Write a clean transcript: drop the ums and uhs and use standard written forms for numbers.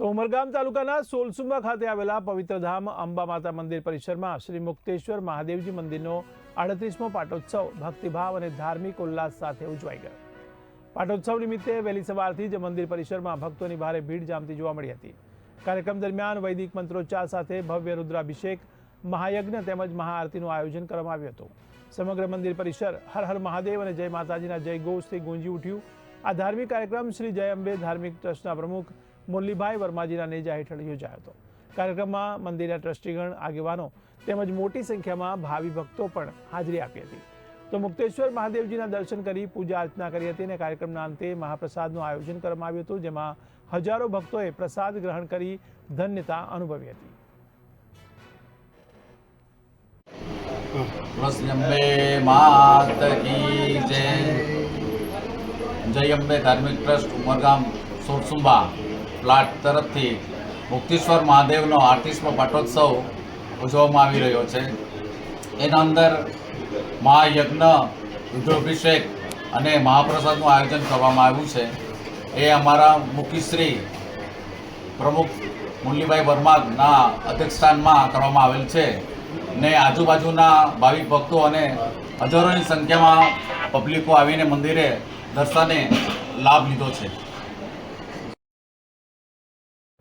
તો ઉમરગામ તાલુકાના સોલસુંબા ખાતે આવેલા પવિત્રધામ અંબા માતા મંદિર પરિસરમાં શ્રી મુક્તેશ્વર મહાદેવજી મંદિરનો 38મો પાટોત્સવ ભક્તિભાવ અને ધાર્મિક ઉલ્લાસ સાથે ઉજવાઈ ગયો। પાટોત્સવ નિમિત્તે વહેલી સવારથી જ મંદિર પરિસરમાં ભક્તોની ભારે ભીડ જામતી જોવા મળી હતી। કાર્યક્રમ દરમિયાન વૈદિક મંત્રોચ્ચાર સાથે ભવ્ય રુદ્રાભિષેક, મહાયજ્ઞ તેમજ મહાઆરતીનું આયોજન કરવામાં આવ્યું હતું। સમગ્ર મંદિર પરિસર હર હર મહાદેવ અને જય માતાજીના જયઘોષથી ગુંજી ઉઠ્યું। આ ધાર્મિક કાર્યક્રમ શ્રી જય અંબે ધાર્મિક ટ્રસ્ટના પ્રમુખ મુરલીભાઈ વર્માજીના નેજા હેઠળ યોજાયો હતો। કાર્યક્રમમાં મંદિરના ટ્રસ્ટીગણ, આગેવાનો તેમજ મોટી સંખ્યામાં ભાવિ ભક્તો પણ હાજરી આપી હતી। તો મુક્તેશ્વર મહાદેવજીના દર્શન કરી પૂજા અર્ચના કરી હતી અને કાર્યક્રમના અંતે મહાપ્રસાદનું આયોજન કરવામાં આવ્યું હતું, જેમાં હજારો ભક્તોએ પ્રસાદ ગ્રહણ કરી ધન્યતા અનુભવી હતી। અંબે માત કી જય। જય અંબે ધાર્મિક ટ્રસ્ટ ઉમરગામ સોરસુંબા પ્લાટ તરફથી મુક્તેશ્વર મહાદેવનો 38મો પાટોત્સવ ઉજવવામાં આવી રહ્યો છે। એના અંદર મહાયજ્ઞ, રુદ્રાભિષેક અને મહાપ્રસાદનું આયોજન કરવામાં આવ્યું છે। એ અમારા મુખ્યશ્રી પ્રમુખ મુરલીભાઈ વર્માના અધ્યક્ષસ્થાનમાં કરવામાં આવેલ છે ને આજુબાજુના ભાવિક ભક્તો અને હજારોની સંખ્યામાં પબ્લિકો આવીને મંદિરે દર્શને લાભ લીધો છે।